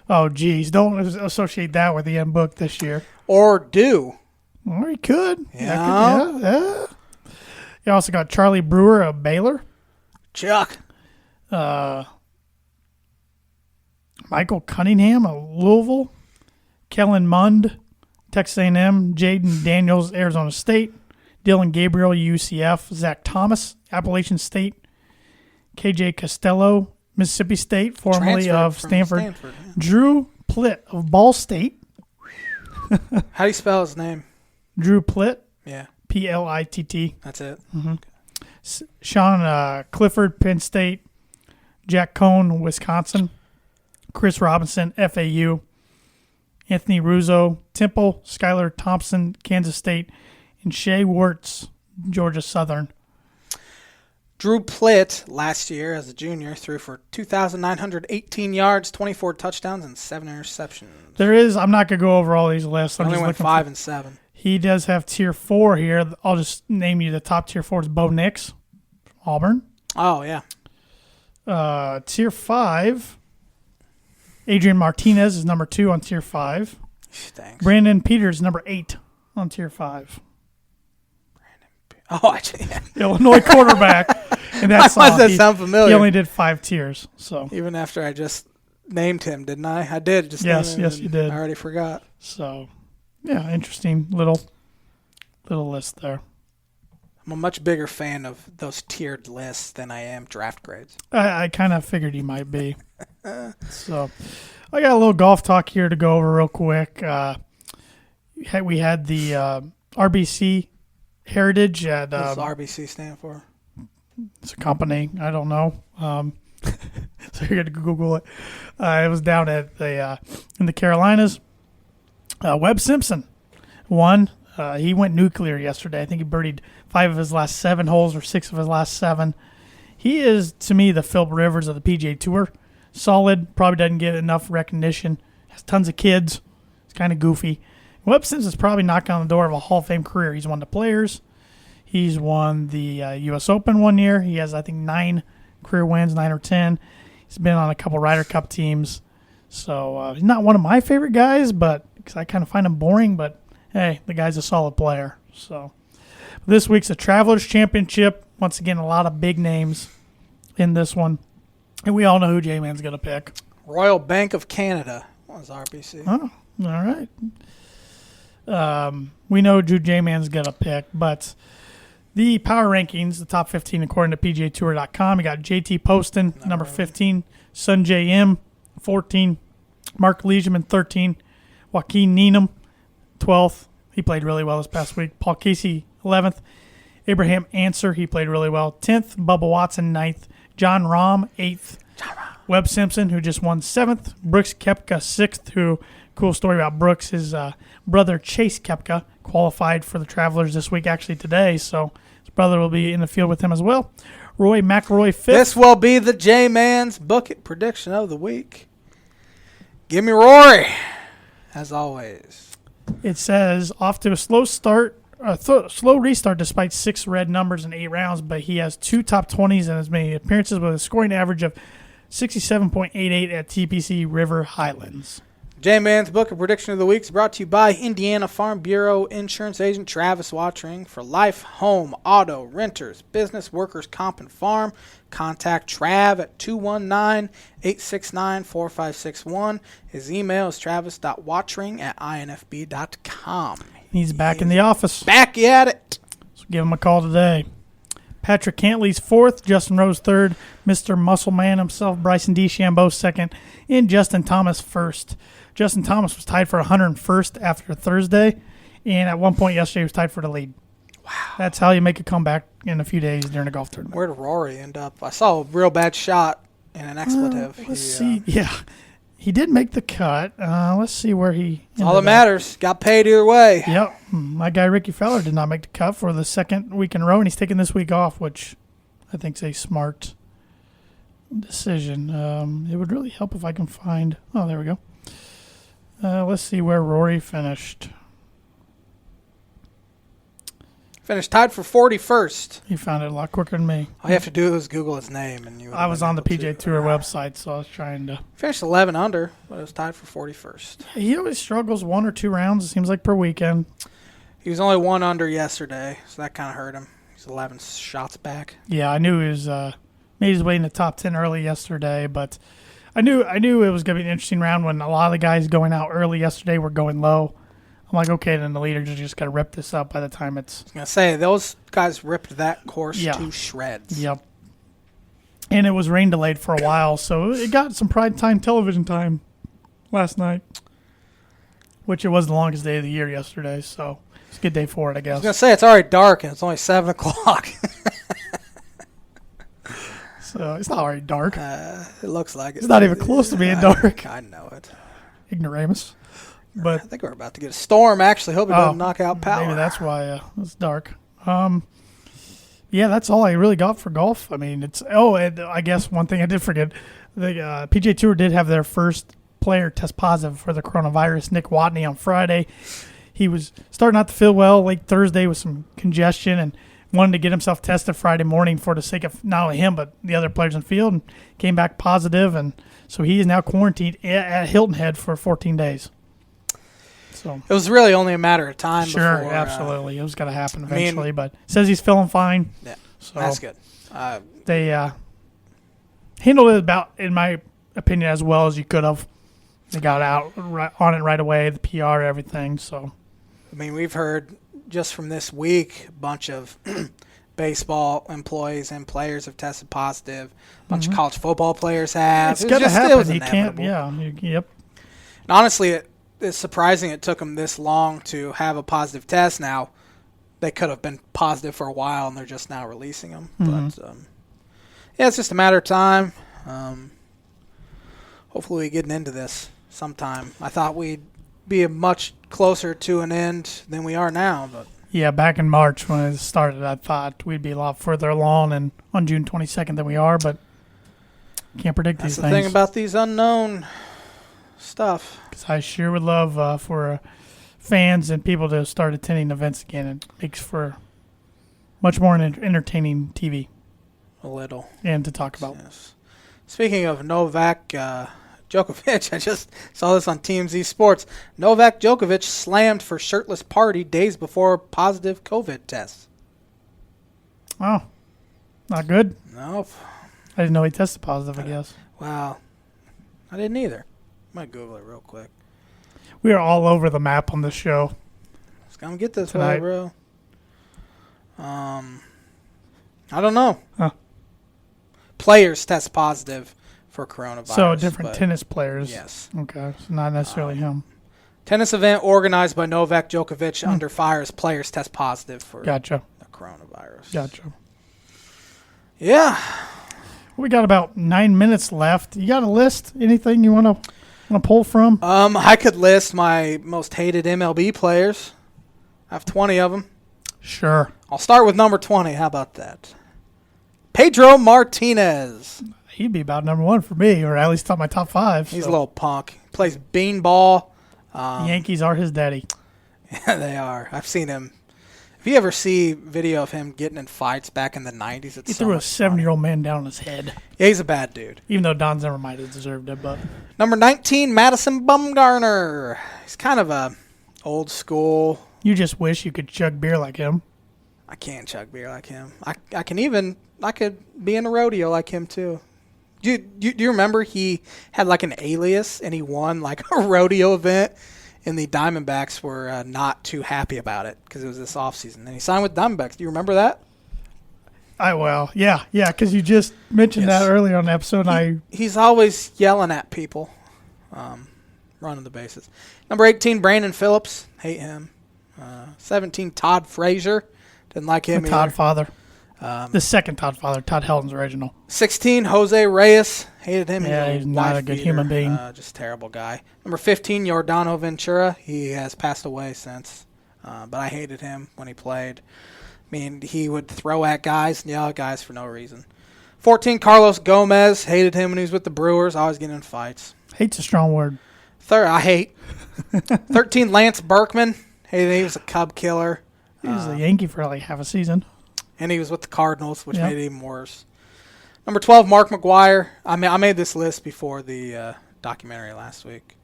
Oh, geez. Don't associate that with Ian Book this year. Or do. Or he could. Yeah. You also got Charlie Brewer of Baylor. Chuck. Michael Cunningham of Louisville. Kellen Mund, Texas A&M. Jaden Daniels, Arizona State. Dylan Gabriel, UCF. Zach Thomas, Appalachian State. KJ Costello, Mississippi State, formerly of Stanford. Yeah. Drew Plitt of Ball State. How do you spell his name? Drew Plitt. Yeah. Plitt. That's it. Mm-hmm. Okay. Sean Clifford, Penn State. Jack Cohn, Wisconsin. Chris Robinson, FAU. Anthony Ruzzo, Temple. Skylar Thompson, Kansas State. And Shea Wertz, Georgia Southern. Drew Plitt, last year as a junior, threw for 2,918 yards, 24 touchdowns, and 7 interceptions. I'm not going to go over all these lists. He only went 5 and 7. He does have Tier 4 here. I'll just name you the top Tier 4 is Bo Nix from Auburn. Oh, yeah. Tier 5, Adrian Martinez is number 2 on Tier 5. Thanks. Brandon Peters, number 8 on Tier 5. Oh, actually, yeah. Illinois quarterback. And that's why does that sound familiar? He only did 5 tiers. So even after I just named him, didn't I? I did. Yes, you did. I already forgot. So, yeah, interesting little list there. I'm a much bigger fan of those tiered lists than I am draft grades. I kind of figured you might be. So, I got a little golf talk here to go over real quick. We had the RBC Heritage at... What does RBC stand for? It's a company. I don't know. So you're going to Google it. It was down at in the Carolinas. Webb Simpson won. He went nuclear yesterday. I think he birdied 5 of his last 7 holes or 6 of his last 7. He is, to me, the Philip Rivers of the PGA Tour. Solid, probably doesn't get enough recognition. Has tons of kids. It's kind of goofy. Webb Simpson's probably knocking on the door of a Hall of Fame career. He's won the Players. He's won the U.S. Open one year. He has, I think, 9 career wins, 9 or 10. He's been on a couple Ryder Cup teams. So he's not one of my favorite guys, but because I kind of find him boring. But, hey, the guy's a solid player. So this week's the Travelers Championship. Once again, a lot of big names in this one. And we all know who J-Man's going to pick. Royal Bank of Canada was RBC. Oh, all right. We know who J-Man's going to pick, but the power rankings, the top 15 according to PGAtour.com, you got JT Poston, number 15, Sungjae Im, 14, Mark Leishman, 13, Joaquin Niemann, 12th. He played really well this past week. Paul Casey, 11th. Abraham Answer, he played really well. 10th, Bubba Watson, 9th. John Rahm, 8th. Webb Simpson, who just won 7th. Brooks Koepka, 6th, who, cool story about Brooks, his brother Chase Koepka qualified for the Travelers this week, actually today, so his brother will be in the field with him as well. Roy McIlroy, 5th. This will be the J-Man's bucket prediction of the week. Give me Rory, as always. It says, off to a slow start, slow restart despite 6 red numbers in 8 rounds, but he has 2 top 20s and as many appearances with a scoring average of 67.88 at TPC River Highlands. J-Man's Book of Prediction of the Week is brought to you by Indiana Farm Bureau Insurance Agent Travis Watring. For life, home, auto, renters, business, workers, comp, and farm, contact Trav at 219-869-4561. His email is travis.watring@infb.com. He's back in the office. Back at it. So give him a call today. Patrick Cantley's 4th, Justin Rose 3rd, Mr. Muscle Man himself, Bryson DeChambeau 2nd, and Justin Thomas 1st. Justin Thomas was tied for 101st after Thursday, and at one point yesterday he was tied for the lead. Wow. That's how you make a comeback in a few days during a golf tournament. Where did Rory end up? I saw a real bad shot and an expletive. Let's see. Yeah. He did make the cut. Let's see where he ended all that matters. Got paid either way. Yep. My guy Ricky Fowler did not make the cut for the second week in a row, and he's taking this week off, which I think is a smart decision. It would really help if I can find... Oh, there we go. Let's see where Rory finished. Finished tied for 41st. He found it a lot quicker than me. All you have to do is Google his name. And I was on the PGA Tour website, so I was trying to... Finished 11 under, but it was tied for 41st. He always struggles 1 or 2 rounds, it seems like, per weekend. He was only 1 under yesterday, so that kind of hurt him. He's 11 shots back. Yeah, I knew he was made his way in the top 10 early yesterday, but I knew it was going to be an interesting round when a lot of the guys going out early yesterday were going low. I'm like, okay, then the leaders just got to rip this up by the time it's... I was going to say, those guys ripped that course to shreds. Yep. And it was rain delayed for a while, so it got some prime time television time last night, which it was the longest day of the year yesterday, so it's a good day for it, I guess. I was going to say, it's already dark, and it's only 7 o'clock. So it's not already dark. It looks like it. It's not even close to being dark. I know it. Ignoramus. But I think we're about to get a storm, actually. Hope it doesn't knock out power. Maybe that's why it's dark. Yeah, that's all I really got for golf. I mean, and I guess one thing I did forget, the PGA Tour did have their first player test positive for the coronavirus, Nick Watney, on Friday. He was starting not to feel well late Thursday with some congestion and wanted to get himself tested Friday morning for the sake of not only him but the other players in the field, and came back positive, and so he is now quarantined at Hilton Head for 14 days. So it was really only a matter of time. Sure, before, absolutely. It was going to happen eventually, but says he's feeling fine. Yeah, so that's good. They handled it about, in my opinion, as well as you could have. They got out on it right away, the PR, everything. So, I mean, we've heard just from this week a bunch of baseball employees and players have tested positive. A bunch of college football players have. It's going to happen. You can't. Yeah. Yep. And honestly, it's surprising it took them this long to have a positive test. Now, they could have been positive for a while, and they're just now releasing them. But, yeah, it's just a matter of time. Hopefully we get an end to this sometime. I thought we'd be much closer to an end than we are now. But yeah, back in March when it started, I thought we'd be a lot further along and on June 22nd than we are. But Can't predict That's these the things. thing about these unknown stuff. Because I sure would love for fans and people to start attending events again. It makes for much more entertaining TV. A little. And to talk about. Yes. Speaking of Novak Djokovic, I just saw this on TMZ Sports. Novak Djokovic slammed for shirtless party days before positive COVID tests. Oh, not good. Nope. I didn't know he tested positive, I guess. Wow. I didn't either. Might Google it real quick. We are all over the map on this show. Let's come get this Tonight. way, bro. I don't know. Huh. Players test positive for coronavirus. So different tennis players. Yes. Okay, so not necessarily him. Tennis event organized by Novak Djokovic under fire as players test positive for Gotcha. the coronavirus. Gotcha. Yeah. We got about 9 minutes left. You got a list? Anything you want to pull from? I could list my most hated MLB players. I have 20 of them. Sure. I'll start with number 20. How about that? Pedro Martinez. He'd be about number one for me, or at least on my top five. He's a little punk. He plays beanball. The Yankees are his daddy. Yeah, they are. I've seen him. If you ever see video of him getting in fights back in the 90s, it's He threw a 7-year-old man down on his head. Yeah, he's a bad dude. Even though Don Zimmer might have deserved it, but Number 19, Madison Bumgarner. He's kind of a old school. you just wish you could chug beer like him. I can't chug beer like him. I could be in a rodeo like him too. Do you remember he had like an alias and he won like a rodeo event and the Diamondbacks were not too happy about it because it was this offseason. And he signed with Diamondbacks. Do you remember that? Yeah, because you just mentioned that earlier on the episode. He's always yelling at people, running the bases. Number 18, Brandon Phillips. Hate him. 17, Todd Frazier. Didn't like him either. Todd Father. The second Todd Father. Todd Helton's original. 16, Jose Reyes. Hated him. Yeah, he's not a good human being. Just a terrible guy. Number 15, Yordano Ventura. He has passed away since, but I hated him when he played. I mean, he would throw at guys and yell at guys for no reason. 14, Carlos Gomez. Hated him when he was with the Brewers. Always getting in fights. Hate's a strong word. I hate. 13, Lance Berkman. Hated him. He was a Cub killer. He was a Yankee for like half a season. And he was with the Cardinals, which made it even worse. Number 12, Mark McGwire. I made this list before the documentary last week.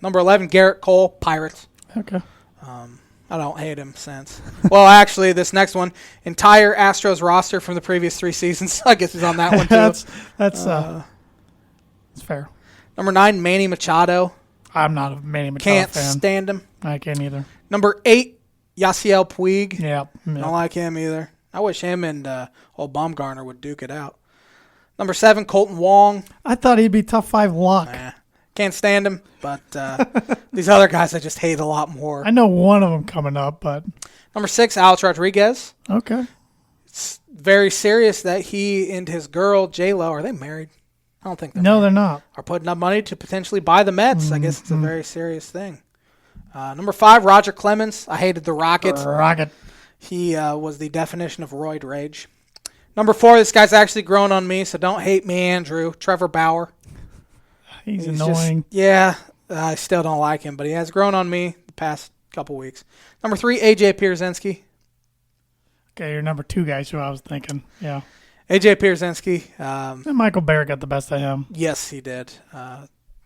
Number 11, Garrett Cole, Pirates. Okay. I don't hate him since. Well, actually, this next one, entire Astros roster from the previous 3 seasons. I guess he's on that one, too. that's fair. Number 9, Manny Machado. I'm not a Manny Machado Can't fan. stand him. I can't either. Number 8, Yasiel Puig. Yeah. Don't like him either. I wish him and old Bumgarner would duke it out. Number 7, Colton Wong. I thought he'd be top 5 lock. Can't stand him, but these other guys I just hate a lot more. I know one of them coming up, but... Number 6, Alex Rodriguez. Okay. It's very serious that he and his girl, J-Lo, are they married? I don't think they're married. They're not. Are putting up money to potentially buy the Mets. I guess it's a very serious thing. Number 5, Roger Clemens. I hated the Rockets. He was the definition of roid rage. Number 4, this guy's actually grown on me, so don't hate me, Andrew. Trevor Bauer. He's annoying. I still don't like him, but he has grown on me the past couple weeks. Number 3, AJ Pierzynski. Okay, you're number 2 guys who I was thinking. Yeah. AJ Pierzynski. And Michael Barrett got the best of him. Yes, he did.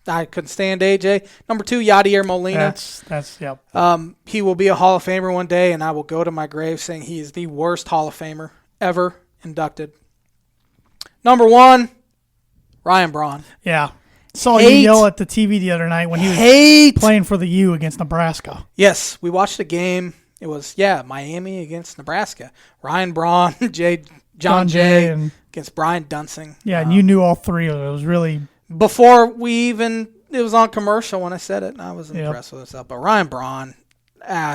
I couldn't stand AJ. Number 2, Yadier Molina. Yep. He will be a Hall of Famer one day, and I will go to my grave saying he is the worst Hall of Famer ever inducted. Number 1, Ryan Braun. Yeah. Saw you yell at the TV the other night when he was playing for the U against Nebraska. Yes, we watched a game. It was, Miami against Nebraska. Ryan Braun, John Jay against Brian Dunsing. Yeah, and you knew all 3 of them. It was really... Before it was on commercial when I said it, and I was impressed with myself. But Ryan Braun,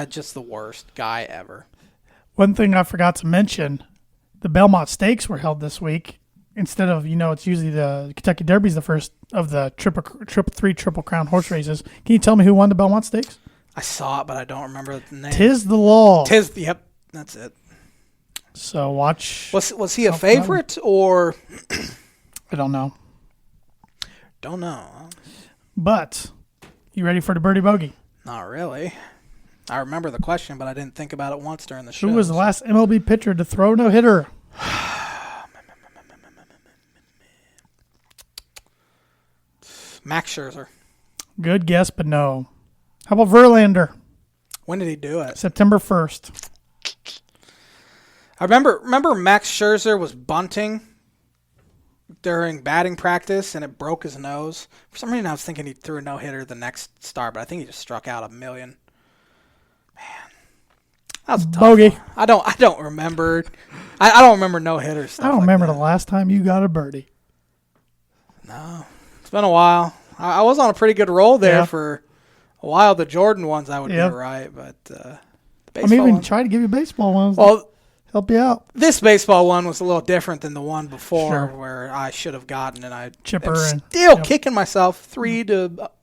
just the worst guy ever. One thing I forgot to mention, the Belmont Stakes were held this week. Instead of, it's usually the Kentucky Derby's the first of the three Triple Crown horse races. Can you tell me who won the Belmont Stakes? I saw it, but I don't remember the name. Tis the Law. Yep, that's it. So watch. Was he a favorite or? I don't know. Don't know. But you ready for the birdie bogey? Not really. I remember the question, but I didn't think about it once during the show. Who was the last MLB pitcher to throw no hitter? Max Scherzer. Good guess, but no. How about Verlander? When did he do it? September 1st. I remember Max Scherzer was bunting during batting practice, and it broke his nose. For some reason, I was thinking he threw a no-hitter the next start, but I think he just struck out 1,000,000. Man, that was a tough Bogey. one. I don't remember. I don't remember no-hitters. I don't remember the last time you got a birdie. No, it's been a while. I was on a pretty good roll there for a while. The Jordan ones I would get right, but the baseball I'm even ones, trying to give you baseball ones. well, help you out. this baseball one was a little different than the one before, Sure. where I should have gotten, and I Chipper am and- still kicking myself 3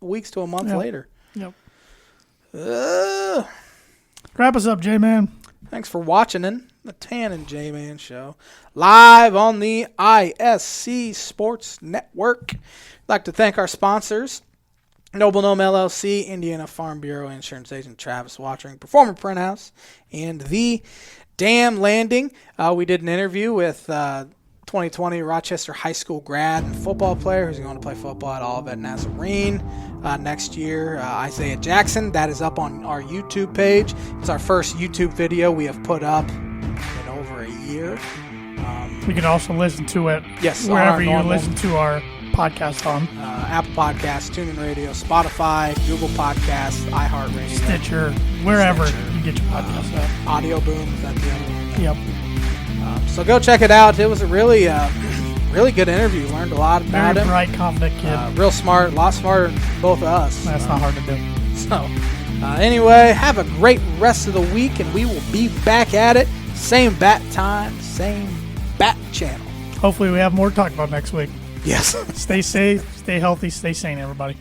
weeks to a month later. Yep. Uh, Wrap us up, J-Man. Thanks for watching in the Tan and J-Man Show, live on the ISC Sports Network. I'd like to thank our sponsors, Noble Gnome LLC, Indiana Farm Bureau Insurance Agent Travis Watering, Performer Print House, and The Dam Landing. We did an interview with 2020 Rochester High School grad and football player who's going to play football at Olivet Nazarene next year, Isaiah Jackson. That is up on our YouTube page. It's our first YouTube video we have put up in over a year. You can also listen to it wherever you listen to our podcast on. Apple Podcasts, TuneIn Radio, Spotify, Google Podcasts, iHeartRadio, Stitcher, wherever you get your podcast at. Audio Boom. Is that the other one? Yep. So go check it out. It was a really good interview. Learned a lot about Very him. bright, confident kid. Real smart, a lot smarter than both of us. That's not hard to do. So anyway, have a great rest of the week, and we will be back at it. Same bat time, same bat channel. Hopefully we have more to talk about next week. Yes. Stay safe, stay healthy, stay sane, everybody.